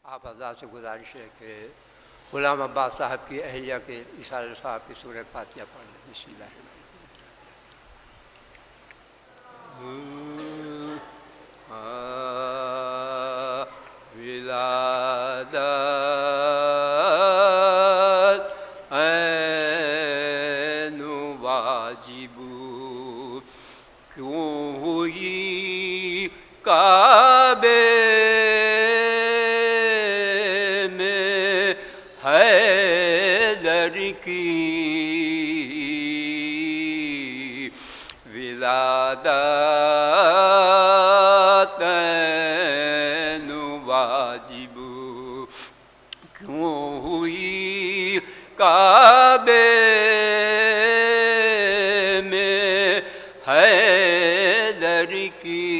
آپ حضرات سے گزارش ہے کہ غلام عباس صاحب کی اہلیہ کے اشارے صاحب کی سورہ فاتحہ پڑھ لیں. بسم اللہ الرحمن ولادت عین واجب کیوں ہوئی کعبے میں حیدر کی ولادت عین واجب کیوں ہوئی کعبے میں حیدر کی.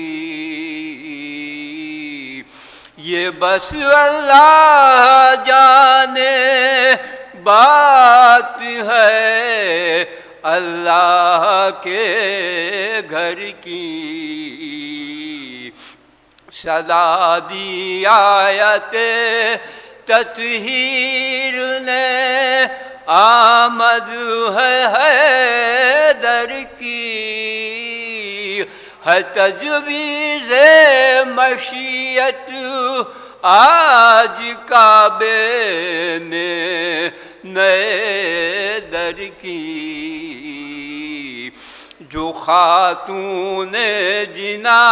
یہ بس اللہ جانے بات ہے اللہ کے گھر کی. صدا دی آیت تطہیر نے آمد ہے حیدر کی. ہے تجویز مشیت آج کعبے میں نئے در کی. جو خاتون جنا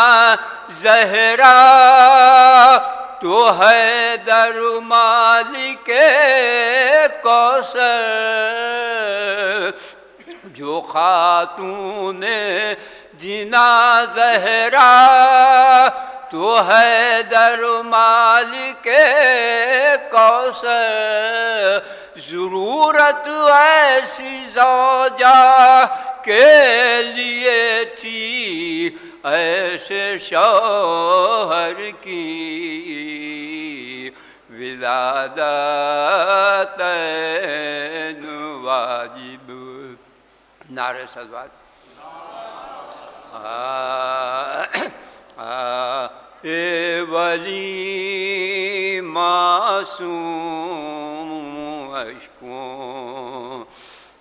زہرا تو حیدر مالک کوثر. جو خاتون جنا زہرا تو حیدر مالک کوثر. ضرورت ایسی زوجہ کے لیے تھی ایسے شوہر کی. ولادت عین واجب. نعرہ صلوات. اے ولی معصوم اشکوں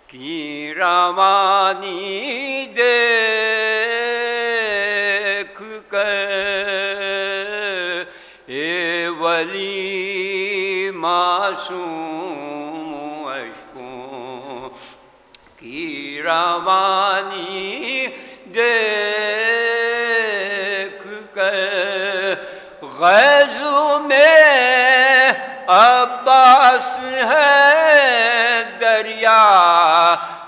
کی روانی دیکھ کر. اے ولی معصوم اشکوں کی روانی دیکھ کر. غیظ میں عباس ہے دریا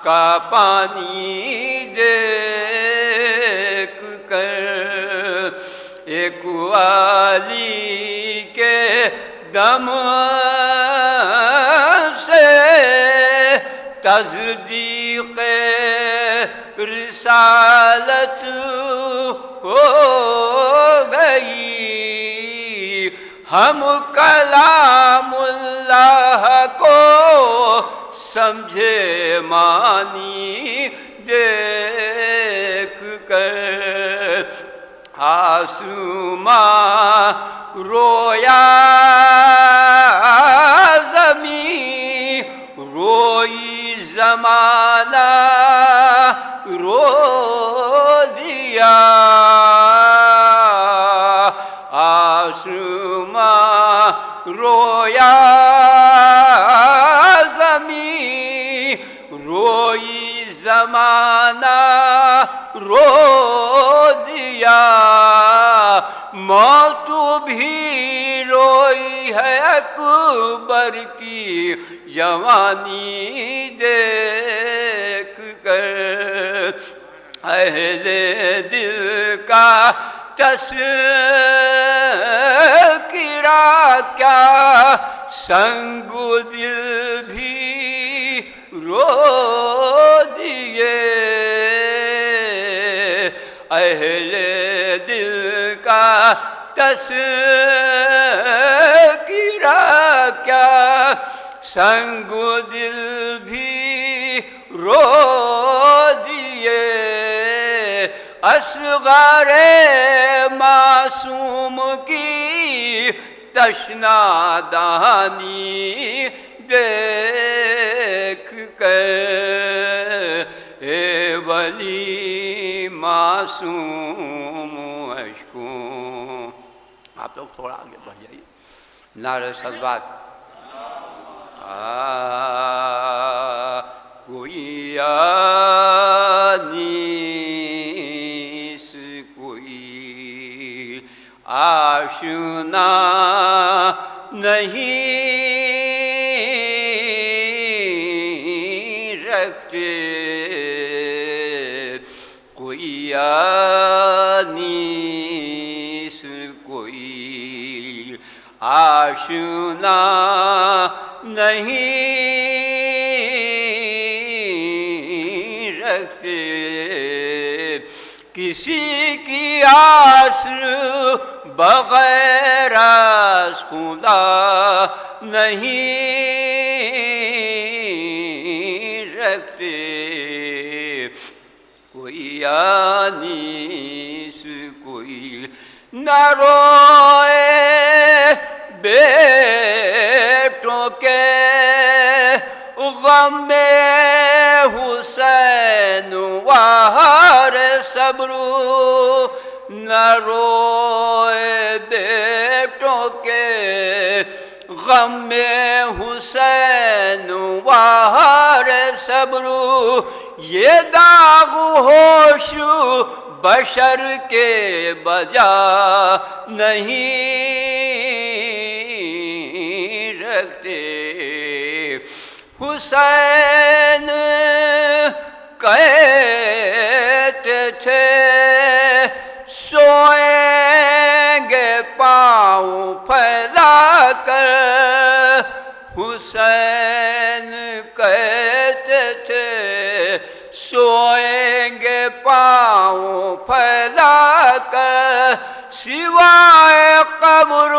کا پانی دیکھ کر. ایک والی کے دم سے تصدیق رسالت ہو گئی. ہم کلام اللہ کو سمجھے معنی دیکھ کر. آسماں رویا زمین روئی زمانہ رو دیا. آسماں رویا زمین روئی زمانہ رو دیا. موت بھی روئی ہے اکبر کی جوانی دیکھ کر. اہل دل کا تذکرہ کیا سنگ دل بھی رو دیے. اہل دل کا تذکرہ کیا سنگ دل بھی رو دیے. اصغر معصوم کی تشنا دانی دیکھ کر اے ولی معصوم اشکوں. آپ لوگ تھوڑا آگے بڑھ جائیے. نعرہ صلوات. کوئی آنیس کوئی آشنا نہیں رکھتے. کوئی آنیس کوئی آشنا نہیں رکھتے. کسی کی آس بغیر از خدا نہیں رکھتے. کوئی آنیس کوئی نہ روئے بیٹوں کے غم میں حسین وہر صبرو. نہ روئے بیٹوں کے غم میں حسین وہر صبرو. یہ داغ ہوش بشر کے بجا نہیں رکھتے. حسین کہتے تھے سوئیں گے پاؤں پھیلا کر. حسین کہتے تھے سوئیں گے پاؤں پھیلا کر. سوائے قبر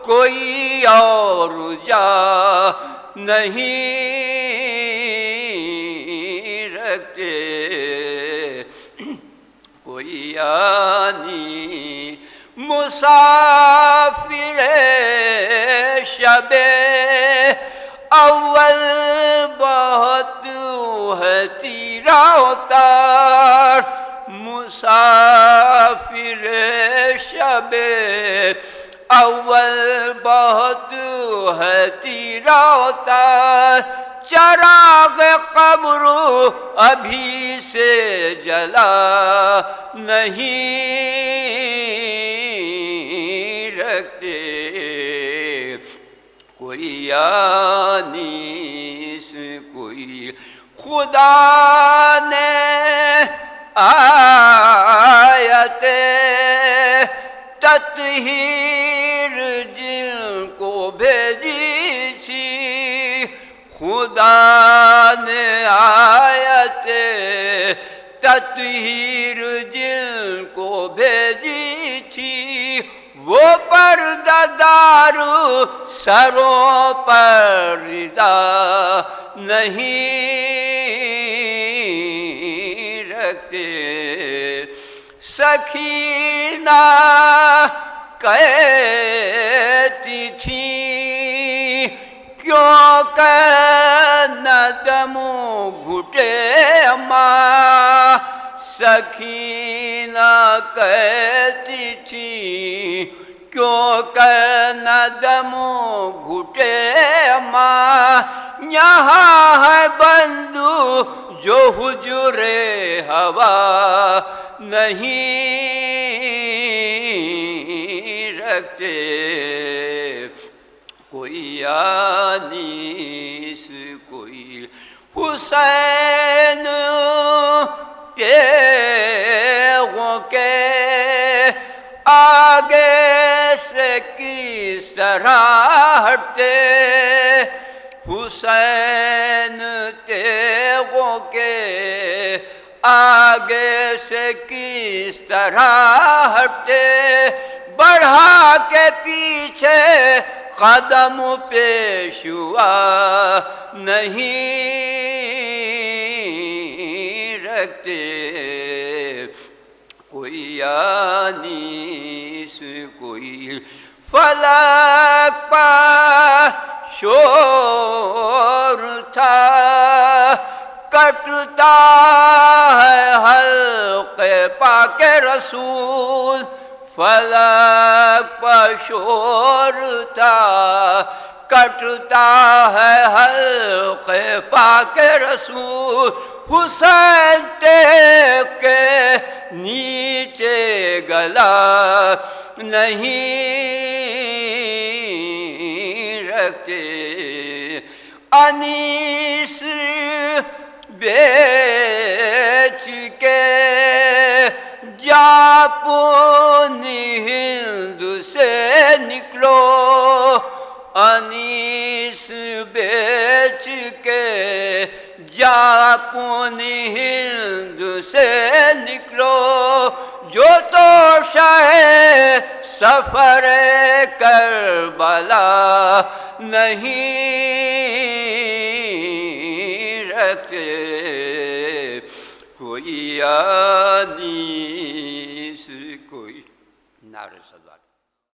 کوئی اور جا نہیں رکھتے. کوئی آنی مسافر شب اول بہت ہے تیرا اتار. مسافر شب اول بہت ہے تیرا اتار. چراغ قبر ابھی سے جلا نہیں رکھتے. کوئی آنیس کوئی خدا نے آیت تطہیر جن کو بھیجی تھی. خدا نے آیت تطہیر جن کو بھیجی تھی. وہ پردہ دار سروں پر ردا نہیں رکھتے. سکینہ کہتی تھی کیوں کہ ندم گھٹے ماں. سکینہ کہتی تھی کیوں کہ ندم گھٹے ماں. یہاں ہے بندو جو حجرے ہوا نہیں رکھتے. کوئی آنیس کوئی حسین تیغوں کے آگے سے کس طرح ہٹتے. حسین تیغوں کے آگے سے کس طرح ہٹتے. بڑھا کے پیچھے قدم پیشوا نہیں رکھتے. کوئی آنیس کوئی فلک پر شور تھا کٹتا ہے حلق پاک رسول فلک پر شور تھا کٹتا ہے حلق پاک رسول حسین ٹیک کے نیچے گلا نہیں رکھتے انیس بیچ کے جاپنی ہند سے نکلو انیس بیچ کے جاپنی ہند سے نکلو جو تو شاہ سفر کربلا نہیں رکھتے کوئی انیس کوئی نعرہ صدر